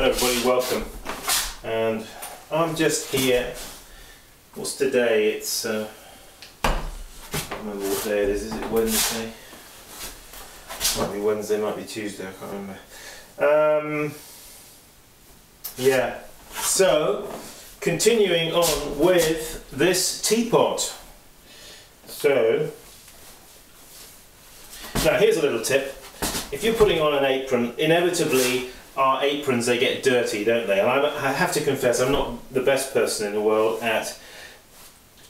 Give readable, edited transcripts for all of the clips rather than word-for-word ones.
Hello everybody, welcome. And I'm just here. What's today? It's I can't remember what day it is. Is it Wednesday? Might be Wednesday, might be Tuesday, I can't remember. Yeah, so continuing on with this teapot. So now here's a little tip. If you're putting on an apron, inevitably our aprons, they get dirty, don't they? And I have to confess, I'm not the best person in the world at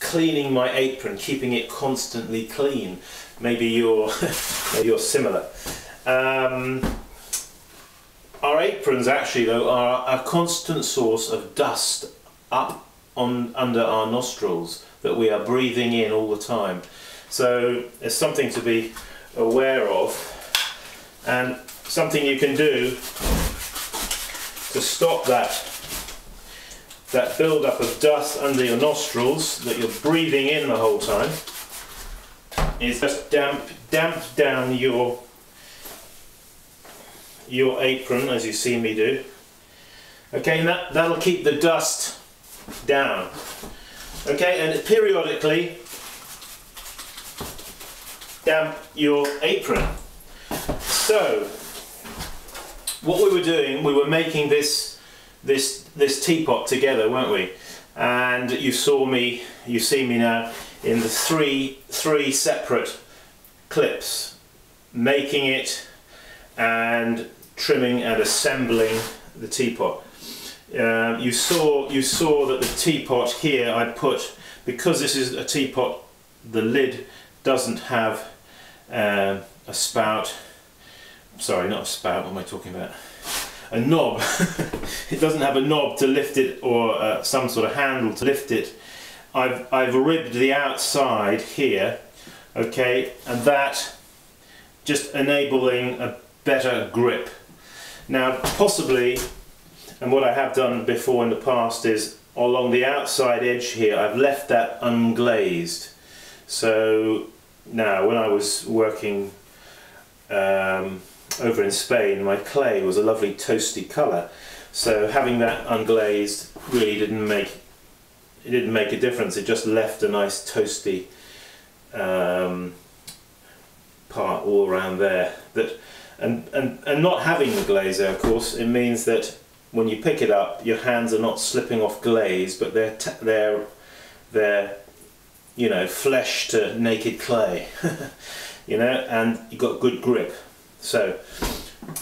cleaning my apron, keeping it constantly clean. Maybe you're similar. Our aprons actually though are a constant source of dust up under our nostrils that we are breathing in all the time. So it's something to be aware of, and something you can do to stop that build-up of dust under your nostrils that you're breathing in the whole time is just damp down your apron, as you see me do. Okay, and that'll keep the dust down. Okay, and periodically damp your apron. So what we were doing, we were making this teapot together, weren't we? And you see me now in the three separate clips, making it and trimming and assembling the teapot. You saw that the teapot here I put, because this is a teapot, the lid doesn't have a spout. Sorry, not a spout, what am I talking about? A knob. It doesn't have a knob to lift it, or some sort of handle to lift it. I've ribbed the outside here, okay, and that just enabling a better grip. Now possibly, and what I have done before in the past is along the outside edge here I've left that unglazed. So now when I was working over in Spain, my clay was a lovely toasty colour, so having that unglazed really didn't make a difference. It just left a nice toasty part all around there. And not having the glaze there, of course, it means that when you pick it up, your hands are not slipping off glaze, but they're you know, flesh to naked clay. You know, and you've got good grip. So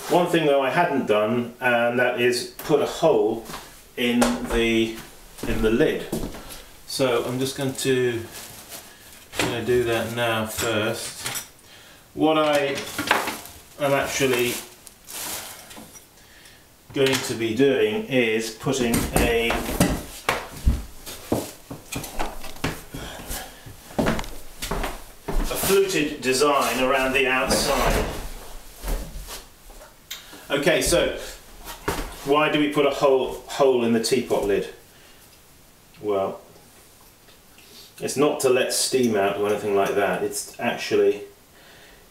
one thing though I hadn't done, and that is put a hole in the lid. So I'm just going to do that now first. What I am actually going to be doing is putting a fluted design around the outside. Okay, so why do we put a hole in the teapot lid? Well, it's not to let steam out or anything like that. It's actually,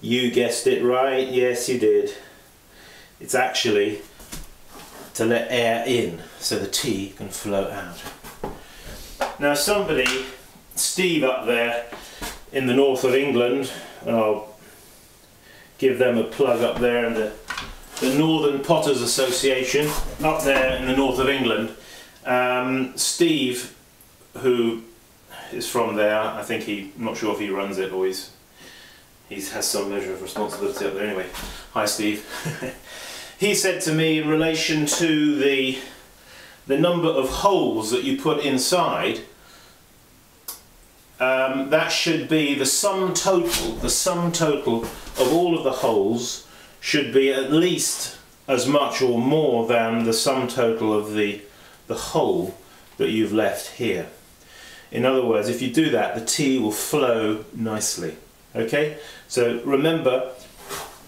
you guessed it right, yes you did. It's actually to let air in so the tea can flow out. Now somebody, Steve up there in the north of England, and I'll give them a plug up there, and the Northern Potters Association up there in the north of England. Steve, who is from there, I think I'm not sure if he runs it or he has some measure of responsibility up there anyway. Hi Steve. He said to me in relation to the number of holes that you put inside, that should be the sum total of all of the holes should be at least as much or more than the sum total of the hole that you've left here. In other words, if you do that, the tea will flow nicely. Okay, so remember,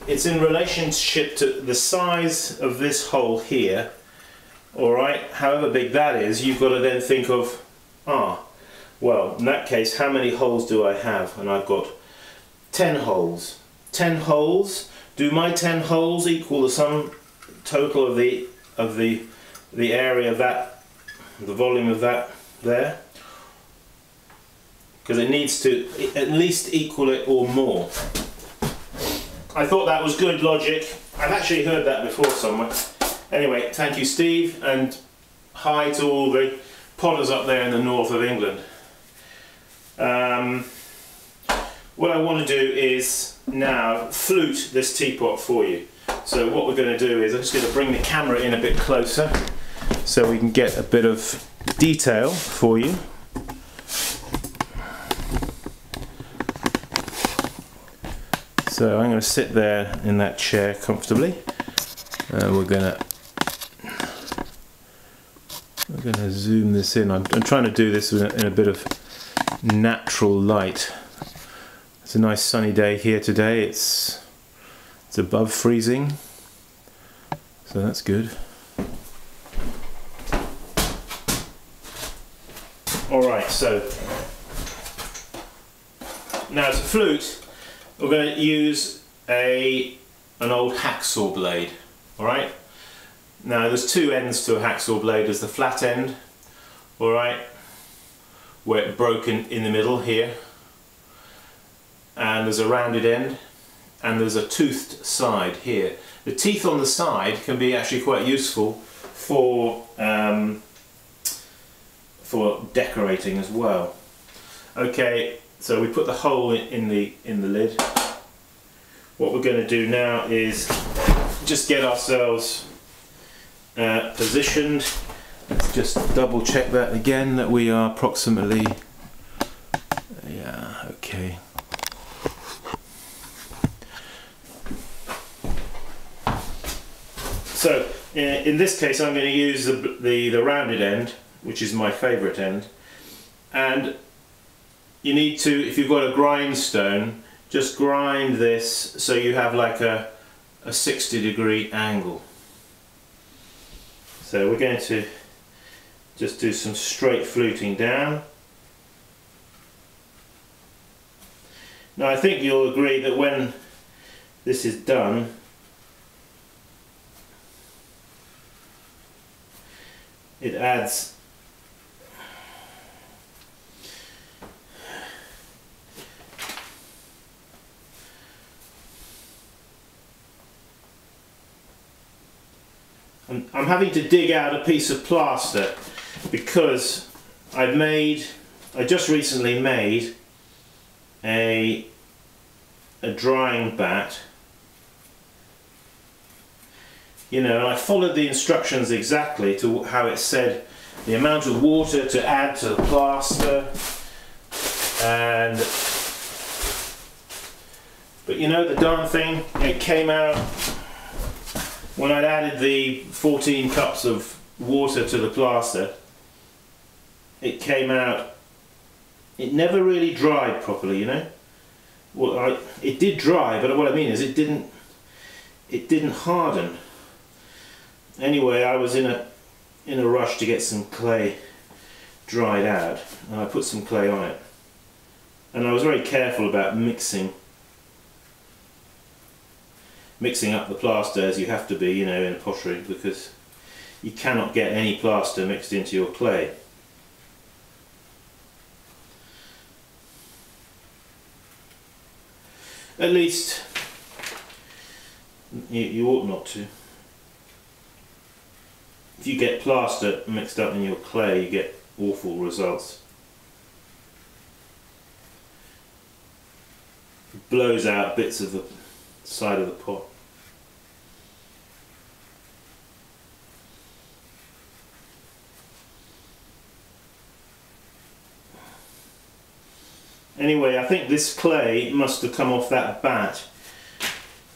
it's in relationship to the size of this hole here. Alright, however big that is, you've got to then think of, well, in that case, how many holes do I have? And I've got 10 holes. 10 holes. Do my 10 holes equal the sum total of the the area of that, the volume of that there, because it needs to at least equal it or more. I thought that was good logic. I've actually heard that before somewhere. Anyway, thank you, Steve, and hi to all the potters up there in the north of England. What I want to do is now flute this teapot for you. So what we're going to do is I'm just going to bring the camera in a bit closer so we can get a bit of detail for you. So I'm going to sit there in that chair comfortably, and we're going to zoom this in. I'm trying to do this in a bit of natural light. It's a nice sunny day here today. It's above freezing, so that's good. Alright, so now to flute, we're going to use an old hacksaw blade. Alright, now there's two ends to a hacksaw blade. There's the flat end, alright, where it's broken in the middle here, and there's a rounded end, and there's a toothed side here. The teeth on the side can be actually quite useful for decorating as well. Okay, so we put the hole in the lid. What we're going to do now is just get ourselves positioned. Let's just double check that again, that we are approximately, yeah, okay. So in this case I'm going to use the rounded end, which is my favourite end, and you need to, if you've got a grindstone, just grind this so you have like a 60-degree angle. So we're going to just do some straight fluting down. Now I think you'll agree that when this is done, it adds I'm having to dig out a piece of plaster because I just recently made a drying bat, you know, and I followed the instructions exactly to how it said the amount of water to add to the plaster, but you know, the darn thing, it came out, when I'd added the 14 cups of water to the plaster, it came out, it never really dried properly, you know. Well, it did dry, but what I mean is it didn't harden. Anyway, I was in a rush to get some clay dried out, and I put some clay on it, and I was very careful about mixing up the plaster, as you have to be, you know, in pottery, because you cannot get any plaster mixed into your clay. At least you ought not to. If you get plaster mixed up in your clay, you get awful results. It blows out bits of the side of the pot. Anyway, I think this clay must have come off that bat,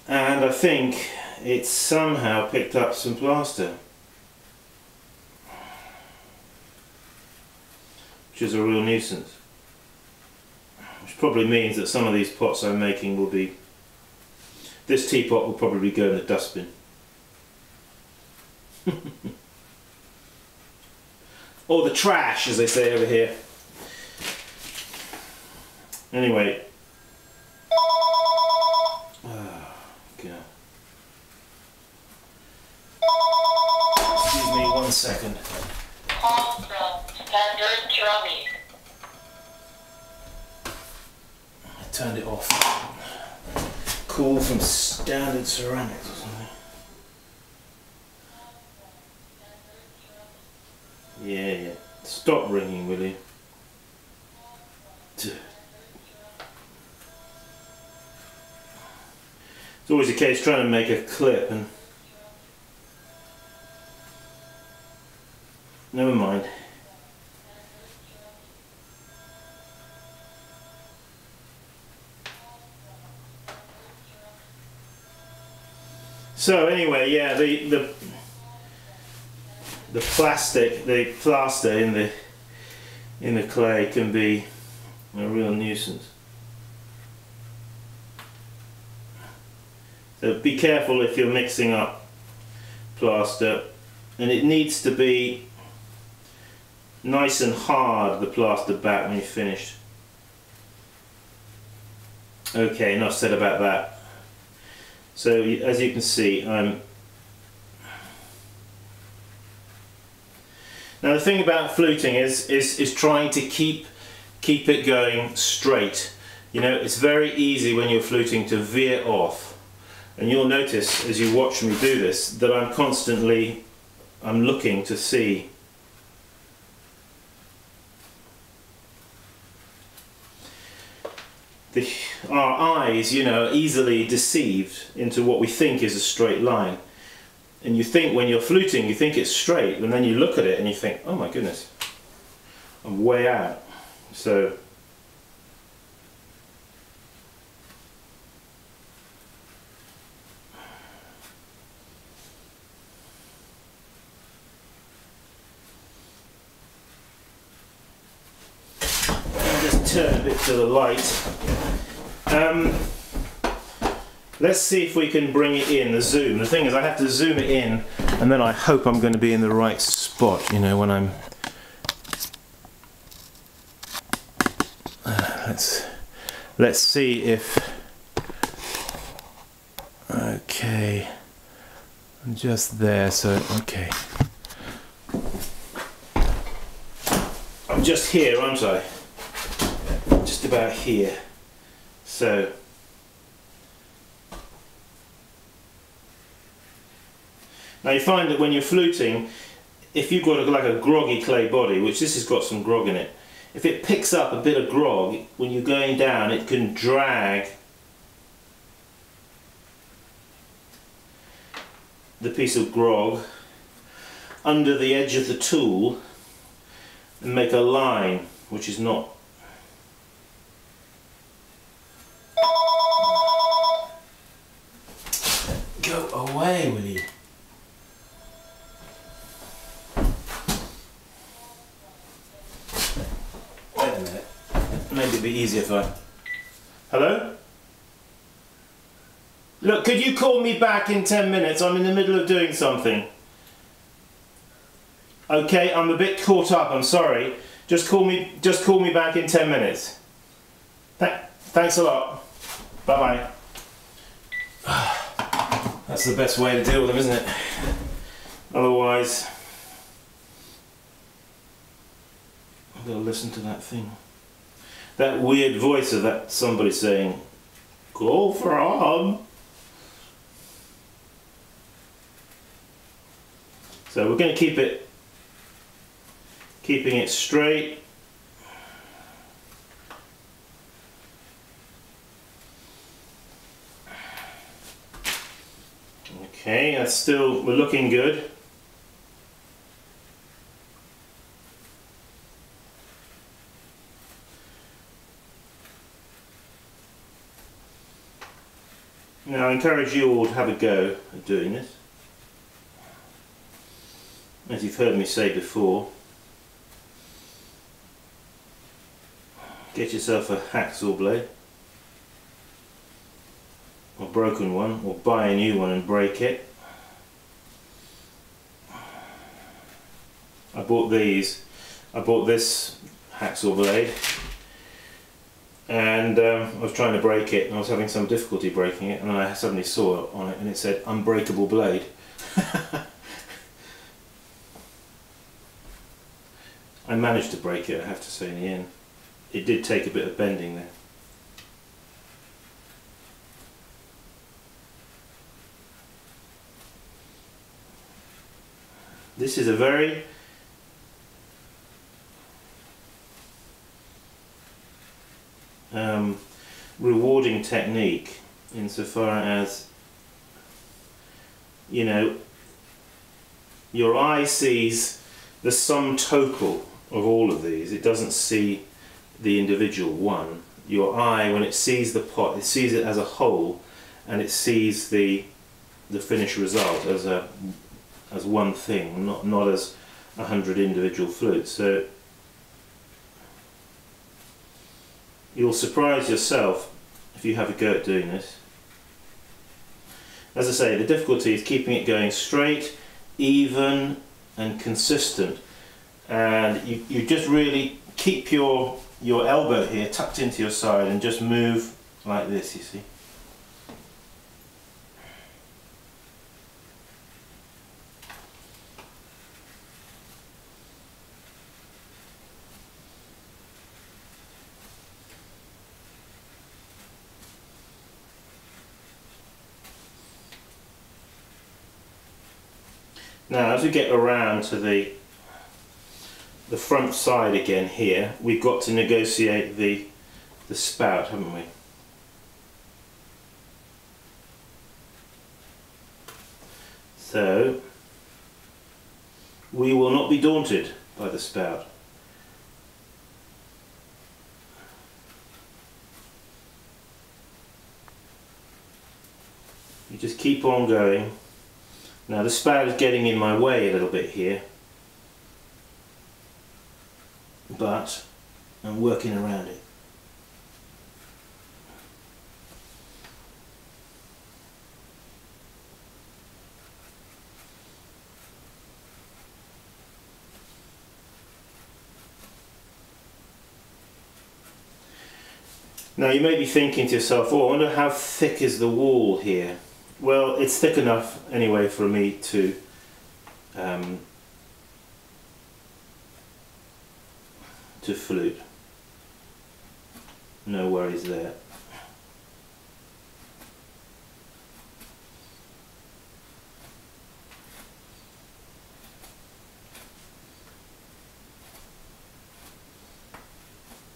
and I think it somehow picked up some plaster, which is a real nuisance, which probably means that some of these pots I'm making will be, this teapot will probably go in the dustbin. Or the trash, as they say over here. Anyway, excuse me 1 second. Call from standard drumming. I turned it off. Call from standard ceramics or something. Yeah. Stop ringing, will you? It's always the case trying to make a clip and... Never mind. So anyway, yeah, the plastic, the plaster in the clay can be a real nuisance. So be careful if you're mixing up plaster, and it needs to be nice and hard, the plaster back, when you're finished. Okay, enough said about that. So as you can see, now the thing about fluting is trying to keep it going straight. You know, it's very easy when you're fluting to veer off. And you'll notice as you watch me do this that I'm looking to see our eyes, you know, are easily deceived into what we think is a straight line. And you think when you're fluting, you think it's straight, and then you look at it and you think, oh my goodness, I'm way out. So turn a bit to the light. Let's see if we can bring it in, the zoom. The thing is, I have to zoom it in, and then I hope I'm going to be in the right spot, you know, when I'm... Let's see if... Okay. I'm just there, so, okay. I'm just here, aren't I? Just about here. So now you find that when you're fluting, if you've got like a groggy clay body, which this has got some grog in it, if it picks up a bit of grog, when you're going down, it can drag the piece of grog under the edge of the tool and make a line, which is not... Go away, will you? Wait a minute. Maybe it'd be easier if I... Hello? Look, could you call me back in 10 minutes? I'm in the middle of doing something. Okay, I'm a bit caught up, I'm sorry. Just call me back in 10 minutes. Thanks a lot. Bye-bye. That's the best way to deal with them, isn't it? Otherwise, I've got to listen to that thing. That weird voice of that somebody saying, "Go from." So we're going to keeping it straight. Okay, we're looking good. Now I encourage you all to have a go at doing this. As you've heard me say before, get yourself a hacksaw blade, or broken one, or buy a new one and break it. I bought this hacksaw blade, and I was trying to break it, and I was having some difficulty breaking it, and then I suddenly saw it on it, and it said unbreakable blade. managed to break it, I have to say, in the end. It did take a bit of bending there. This is a very rewarding technique insofar as, you know, your eye sees the sum total of all of these. It doesn't see the individual one. Your eye, when it sees the pot, it sees it as a whole, and it sees the finished result as one thing, not as 100 individual flutes. So you'll surprise yourself if you have a go at doing this. As I say, the difficulty is keeping it going straight, even and consistent, and you just really keep your elbow here tucked into your side and just move like this, you see. Now, as we get around to the front side again here, we've got to negotiate the spout, haven't we? So, we will not be daunted by the spout. You just keep on going. Now the spout is getting in my way a little bit here, but I'm working around it. Now you may be thinking to yourself, oh, I wonder how thick is the wall here. Well, it's thick enough anyway for me to flute. No worries there.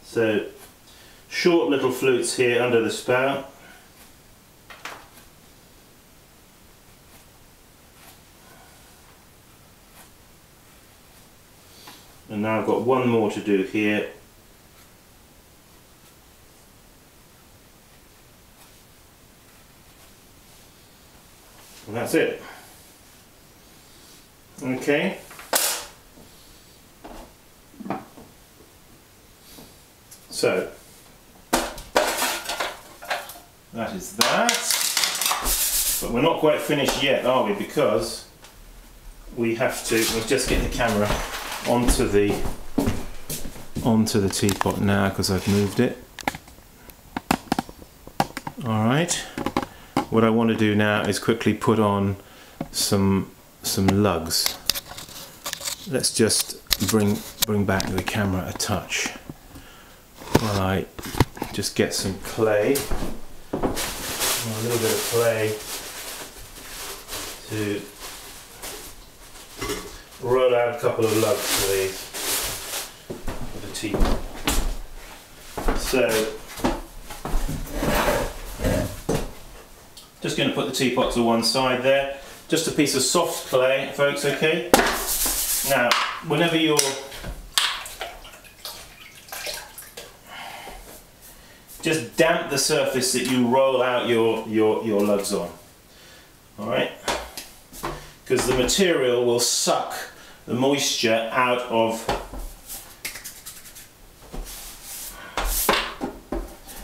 So, short little flutes here under the spout. And now I've got one more to do here. And that's it. Okay. So, that is that. But we're not quite finished yet, are we? Because we have to, we'll just get the camera onto the teapot now because I've moved it. Alright, what I want to do now is quickly put on some lugs. Let's just bring back the camera a touch while I just get some clay, a little bit of clay to roll out a couple of lugs for these, for the teapot. So, just going to put the teapot to one side there. Just a piece of soft clay, folks, okay? Now, whenever you're just damp the surface that you roll out your lugs on. Alright? Because the material will suck the moisture out of,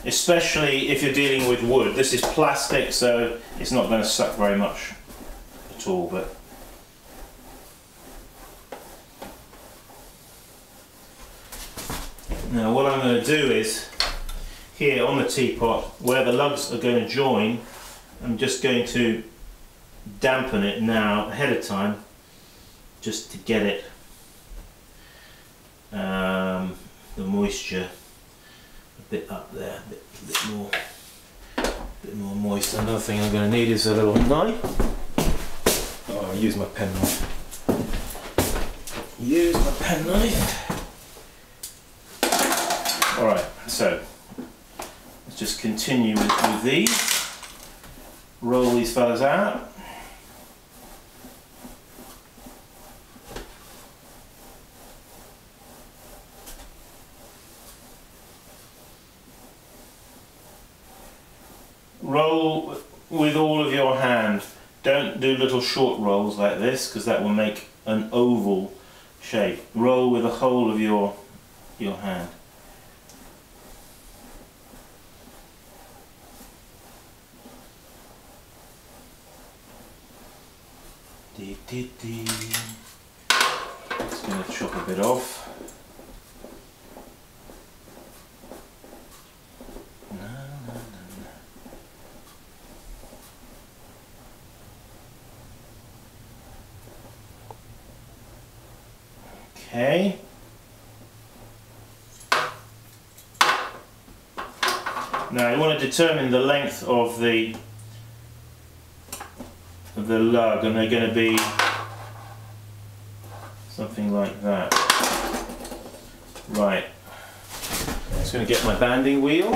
especially if you're dealing with wood. This is plastic, so it's not going to suck very much at all. But now what I'm going to do is, here on the teapot, where the lugs are going to join, I'm just going to dampen it now ahead of time, just to get it the moisture a bit up there, a bit more moist. Another thing I'm going to need is a little knife. Oh, I'll use my pen knife. Use my pen knife. Alright, so let's just continue with these. Roll these fellas out. Roll with all of your hand. Don't do little short rolls like this, because that will make an oval shape. Roll with the whole of your hand. Just going to chop a bit off. Okay. Now you want to determine the length of the lug, and they're going to be something like that. Right. Just going to get my banding wheel.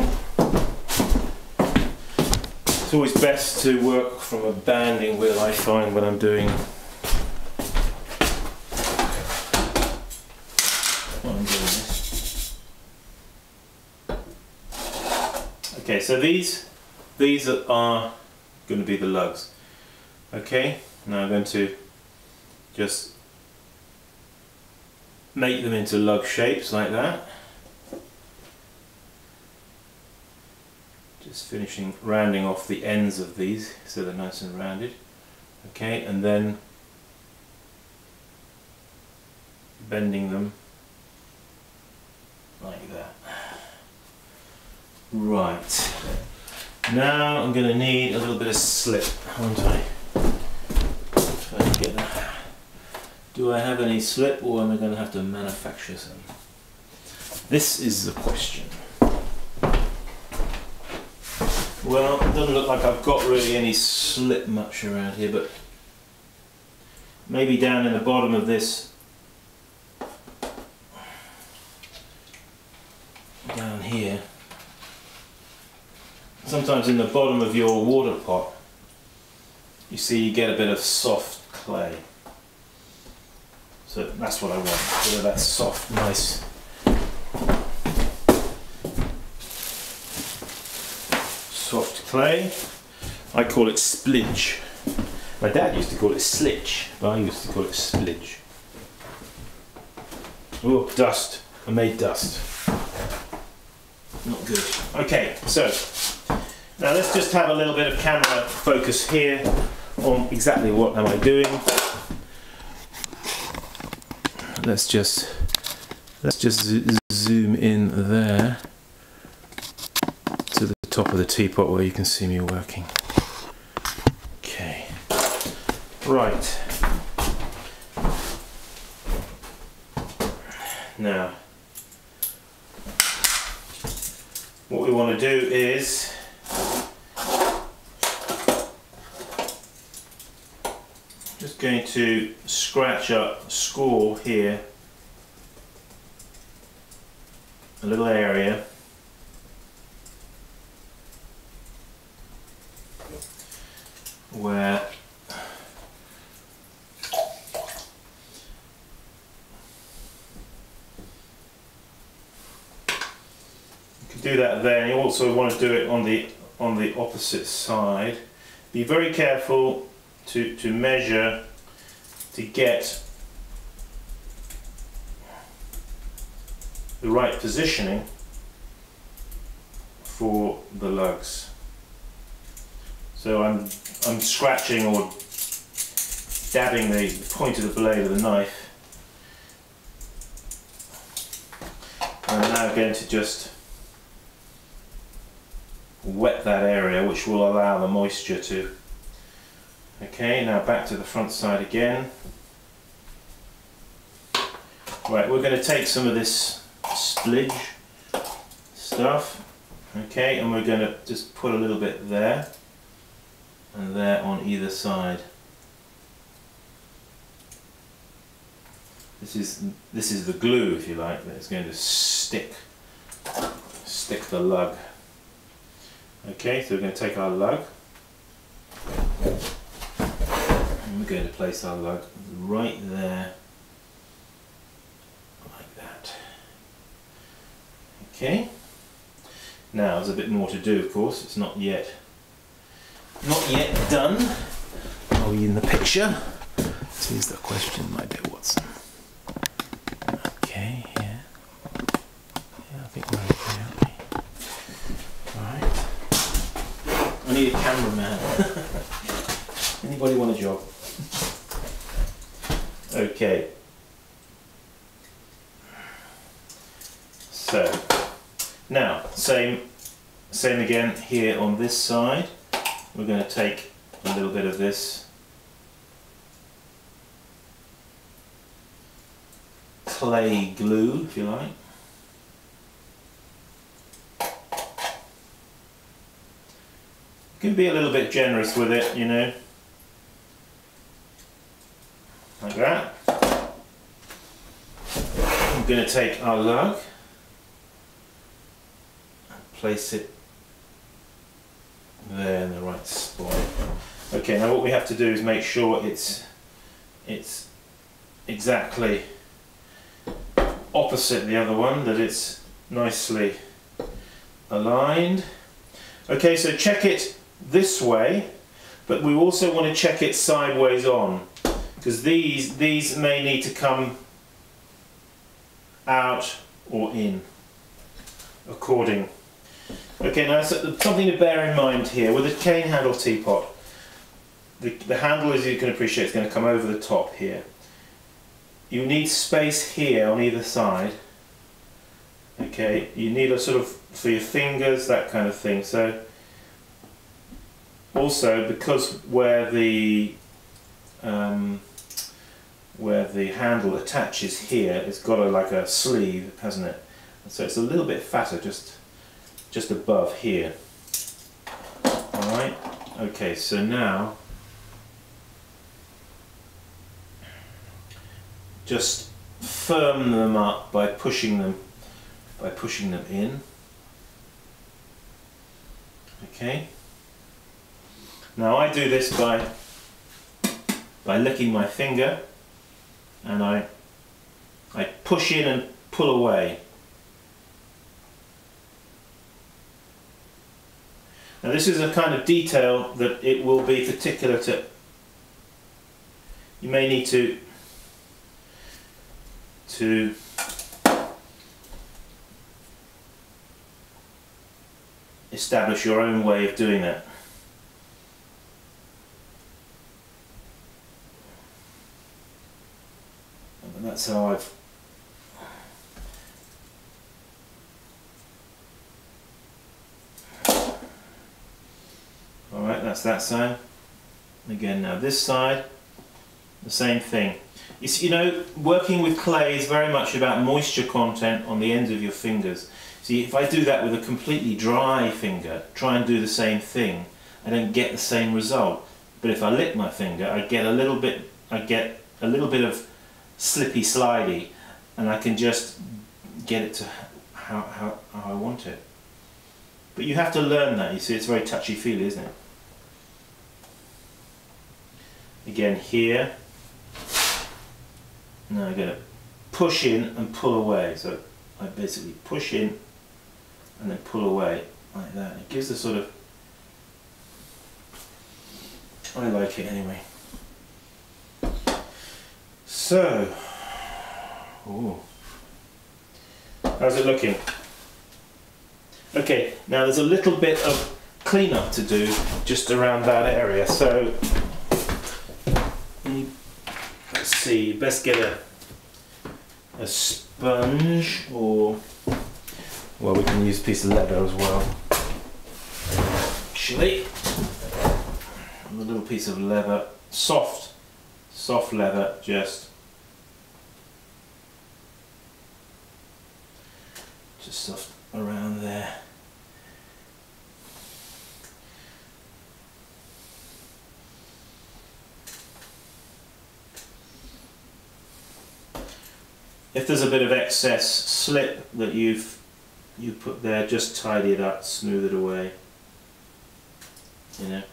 It's always best to work from a banding wheel, I find, when I'm doing this. Okay, so these are going to be the lugs. Okay, now I'm going to just make them into lug shapes like that. Just finishing rounding off the ends of these so they're nice and rounded. Okay, and then bending them like that. Right, now I'm going to need a little bit of slip, won't I? Do I have any slip, or am I going to have to manufacture some? This is the question. Well, it doesn't look like I've got really any slip much around here, but maybe down in the bottom of this, down here, sometimes in the bottom of your water pot, you see you get a bit of soft clay. So that's what I want, a bit of that soft, nice soft clay. I call it splidge. My dad used to call it slitch, but I used to call it splidge. Oh, dust. I made dust. Not good. Okay, so now let's just have a little bit of camera focus here on exactly what am I doing. Let's just zoom in there to the top of the teapot where you can see me working. Okay, right. Now, what we want to do is just going to scratch up, score here a little area where you can do that there. You also want to do it on the opposite side. Be very careful to measure to get the right positioning for the lugs. So I'm scratching or dabbing the point of the blade of the knife. I'm now going to just wet that area, which will allow the moisture to. Okay, now back to the front side again. Right, we're going to take some of this splidge stuff, okay, and we're going to just put a little bit there and there on either side. This is the glue, if you like, that is going to stick the lug. Okay, so we're going to take our lug and we're going to place our lug right there, like that. Okay. Now there's a bit more to do, of course. It's not yet done. Are we in the picture? This is the question, my dear Watson. Okay, yeah. Yeah, I think we're okay, aren't we? Right. I need a cameraman. Anybody want a job? Okay. So now, same again here on this side. We're going to take a little bit of this clay glue, if you like. You can be a little bit generous with it, you know, like that. I'm going to take our lug and place it there in the right spot. Okay, now what we have to do is make sure it's exactly opposite the other one, that it's nicely aligned. Okay, so check it this way, but we also want to check it sideways on, because these may need to come out or in according. Okay, now so something to bear in mind here with a cane handle teapot. The handle, as you can appreciate, is going to come over the top here. You need space here on either side. Okay, you need a sort of for your fingers, that kind of thing. So also because where the handle attaches here, it's got like a sleeve, hasn't it? So it's a little bit fatter, just above here. All right. Okay, so now just firm them up by pushing them in. Okay. Now I do this by licking my finger, and I push in and pull away. Now this is a kind of detail that it will be particular to. You may need to establish your own way of doing that. And that's how I've alright, that's that side. Again, now this side, the same thing. You know, working with clay is very much about moisture content on the ends of your fingers. See, if I do that with a completely dry finger, try and do the same thing, I don't get the same result. But if I lick my finger, I get a little bit of slippy slidey, and I can just get it to how I want it. But you have to learn that. You see, it's very touchy-feely, isn't it? Again here. Now I'm going to push in and pull away. So I basically push in and then pull away like that. It gives a sort of, I like it anyway. So, ooh, how's it looking? Okay, now there's a little bit of cleanup to do just around that area. So let's see, best get a sponge, or, well, we can use a piece of leather as well. Actually, a little piece of leather, soft leather, just just stuff around there. If there's a bit of excess slip that you put there, just tidy it up, smooth it away. You know.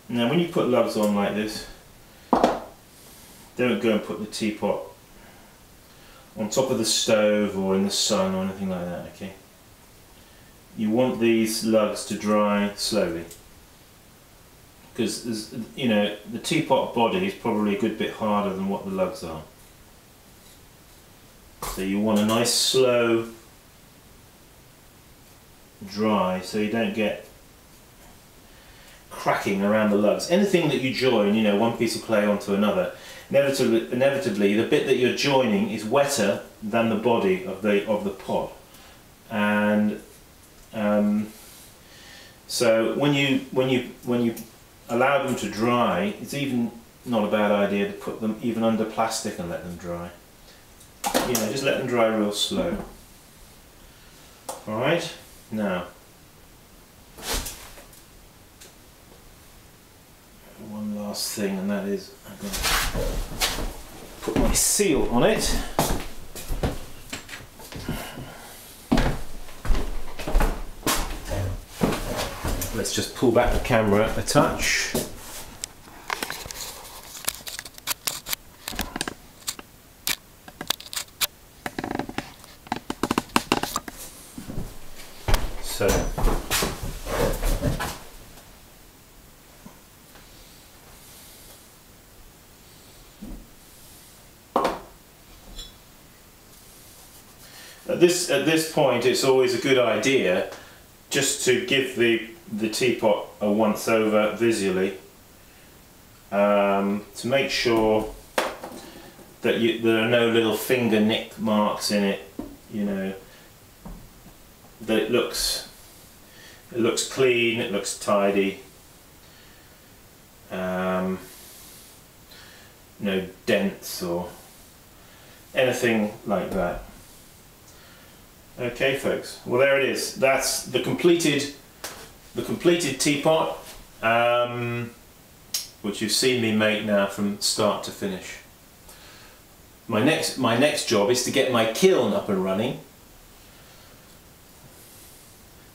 Now when you put lugs on like this, don't go and put the teapot on top of the stove or in the sun or anything like that, okay? You want these lugs to dry slowly, because you know, the teapot body is probably a good bit harder than what the lugs are. So you want a nice slow dry so you don't get cracking around the lugs. Anything that you join, you know, one piece of clay onto another, inevitably the bit that you're joining is wetter than the body of the pot, and so when you allow them to dry, it's even not a bad idea to put them even under plastic and let them dry. You know, just let them dry real slow. All right, now one last thing, and that is I'm going to put my seal on it. Let's just pull back the camera a touch. So at this point, it's always a good idea just to give the teapot a once over visually, to make sure that there are no little finger nick marks in it, you know, that it looks clean, it looks tidy, no dents or anything like that. Okay folks, well there it is. That's the completed teapot, which you've seen me make now from start to finish. My next job is to get my kiln up and running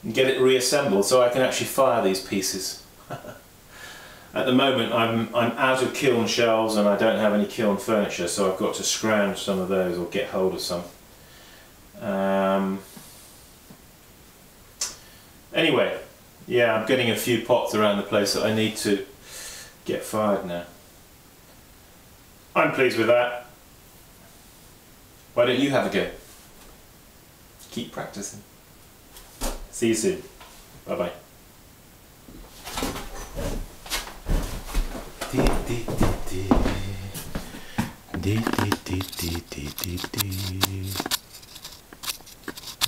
and get it reassembled so I can actually fire these pieces. At the moment I'm out of kiln shelves and I don't have any kiln furniture, so I've got to scrounge some of those or get hold of some. Anyway, yeah, I'm getting a few pots around the place that I need to get fired now. I'm pleased with that. Why don't you have a go? Keep practicing. See you soon. Bye bye.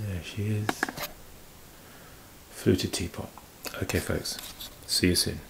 There she is. Fluted teapot. Okay folks, see you soon.